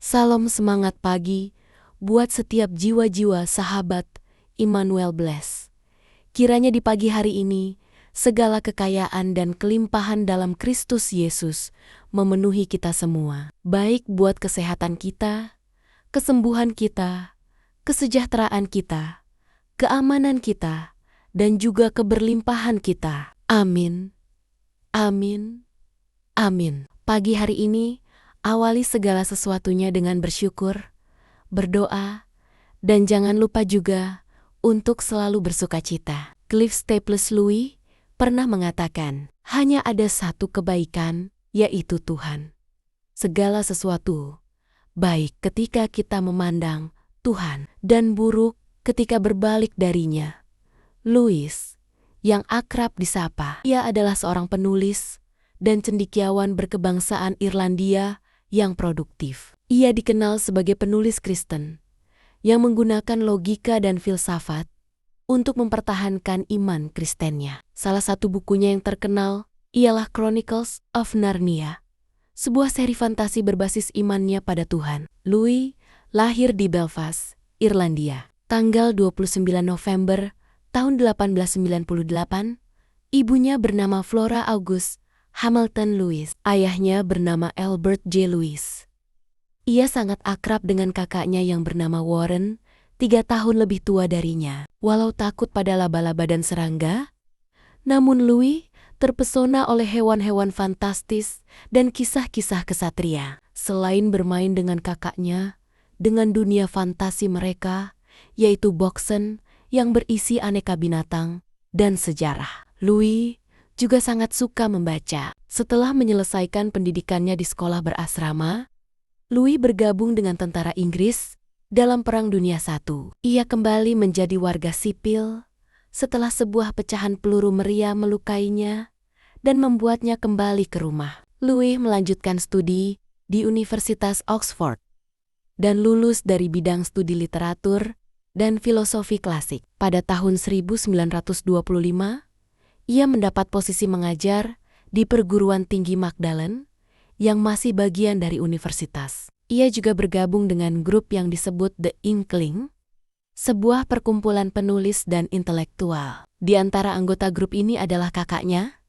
Salam semangat pagi buat setiap jiwa-jiwa sahabat Immanuel Bless. Kiranya di pagi hari ini, segala kekayaan dan kelimpahan dalam Kristus Yesus memenuhi kita semua. Baik buat kesehatan kita, kesembuhan kita, kesejahteraan kita, keamanan kita, dan juga keberlimpahan kita. Amin. Amin. Amin. Pagi hari ini, awali segala sesuatunya dengan bersyukur, berdoa, dan jangan lupa juga untuk selalu bersukacita. Cliff Staples Louis pernah mengatakan, hanya ada satu kebaikan, yaitu Tuhan. Segala sesuatu baik ketika kita memandang Tuhan, dan buruk ketika berbalik darinya. Louis, yang akrab disapa, ia adalah seorang penulis dan cendekiawan berkebangsaan Irlandia yang produktif. Ia dikenal sebagai penulis Kristen yang menggunakan logika dan filsafat untuk mempertahankan iman Kristennya. Salah satu bukunya yang terkenal ialah Chronicles of Narnia, sebuah seri fantasi berbasis imannya pada Tuhan. Louis lahir di Belfast, Irlandia, tanggal 29 November tahun 1898. Ibunya bernama Flora August Hamilton Louis. Ayahnya bernama Albert J. Louis. Ia sangat akrab dengan kakaknya yang bernama Warren, 3 tahun lebih tua darinya. Walau takut pada laba-laba dan serangga, namun Louis terpesona oleh hewan-hewan fantastis dan kisah-kisah kesatria. Selain bermain dengan kakaknya, dengan dunia fantasi mereka, yaitu Boxen yang berisi aneka binatang dan sejarah. Louis juga sangat suka membaca. Setelah menyelesaikan pendidikannya di sekolah berasrama, Louis bergabung dengan tentara Inggris dalam Perang Dunia I. Ia kembali menjadi warga sipil setelah sebuah pecahan peluru meriam melukainya dan membuatnya kembali ke rumah. Louis melanjutkan studi di Universitas Oxford dan lulus dari bidang studi literatur dan filosofi klasik. Pada tahun 1925, ia mendapat posisi mengajar di perguruan tinggi Magdalen yang masih bagian dari universitas. Ia juga bergabung dengan grup yang disebut The Inkling, sebuah perkumpulan penulis dan intelektual. Di antara anggota grup ini adalah kakaknya,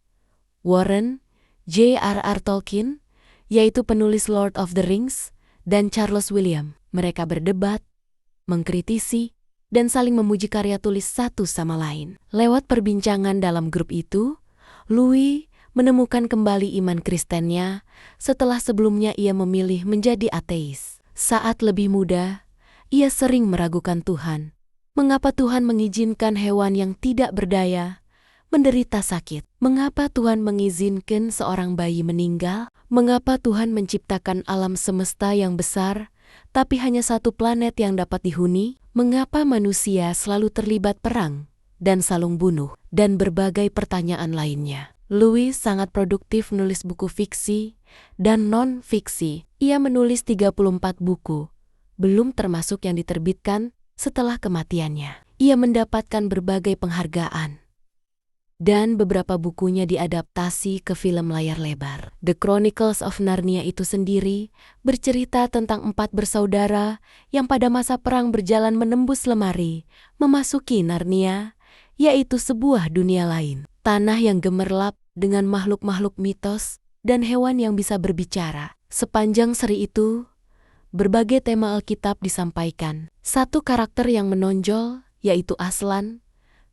Warren J.R.R. Tolkien, yaitu penulis Lord of the Rings, dan Charles William. Mereka berdebat, mengkritisi, dan saling memuji karya tulis satu sama lain. Lewat perbincangan dalam grup itu, Louis menemukan kembali iman Kristennya setelah sebelumnya ia memilih menjadi ateis. Saat lebih muda, ia sering meragukan Tuhan. Mengapa Tuhan mengizinkan hewan yang tidak berdaya menderita sakit? Mengapa Tuhan mengizinkan seorang bayi meninggal? Mengapa Tuhan menciptakan alam semesta yang besar, tapi hanya satu planet yang dapat dihuni? Mengapa manusia selalu terlibat perang dan saling bunuh? Dan berbagai pertanyaan lainnya. Louis sangat produktif menulis buku fiksi dan non-fiksi. Ia menulis 34 buku, belum termasuk yang diterbitkan setelah kematiannya. Ia mendapatkan berbagai penghargaan, dan beberapa bukunya diadaptasi ke film layar lebar. The Chronicles of Narnia itu sendiri bercerita tentang 4 bersaudara yang pada masa perang berjalan menembus lemari, memasuki Narnia, yaitu sebuah dunia lain. Tanah yang gemerlap dengan makhluk-makhluk mitos dan hewan yang bisa berbicara. Sepanjang seri itu, berbagai tema Alkitab disampaikan. Satu karakter yang menonjol, yaitu Aslan,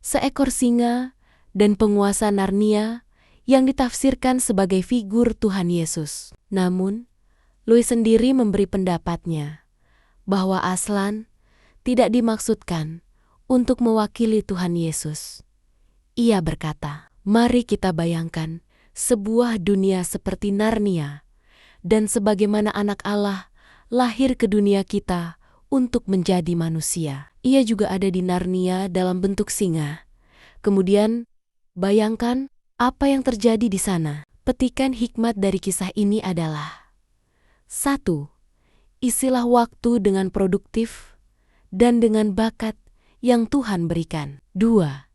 seekor singa, dan penguasa Narnia yang ditafsirkan sebagai figur Tuhan Yesus. Namun, Louis sendiri memberi pendapatnya bahwa Aslan tidak dimaksudkan untuk mewakili Tuhan Yesus. Ia berkata, mari kita bayangkan sebuah dunia seperti Narnia, dan sebagaimana anak Allah lahir ke dunia kita untuk menjadi manusia. Ia juga ada di Narnia dalam bentuk singa. Kemudian, bayangkan apa yang terjadi di sana. Petikan hikmat dari kisah ini adalah: 1. Isilah waktu dengan produktif dan dengan bakat yang Tuhan berikan. 2.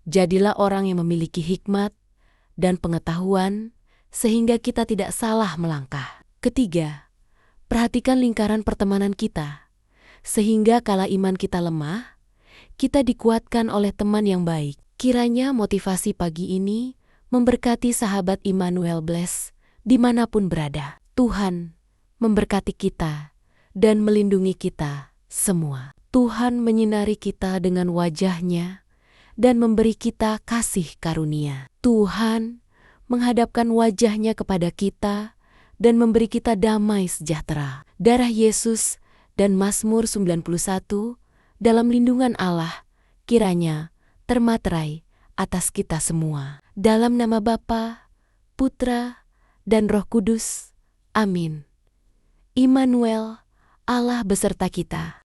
Jadilah orang yang memiliki hikmat dan pengetahuan sehingga kita tidak salah melangkah. 3. Perhatikan lingkaran pertemanan kita, sehingga kala iman kita lemah, kita dikuatkan oleh teman yang baik. Kiranya motivasi pagi ini memberkati sahabat Immanuel Bless dimanapun berada. Tuhan memberkati kita dan melindungi kita semua. Tuhan menyinari kita dengan wajah-Nya dan memberi kita kasih karunia. Tuhan menghadapkan wajah-Nya kepada kita dan memberi kita damai sejahtera. Darah Yesus dan Mazmur 91 dalam lindungan Allah kiranya termaterai atas kita semua. Dalam nama Bapa, Putra, dan Roh Kudus. Amin. Immanuel, Allah beserta kita.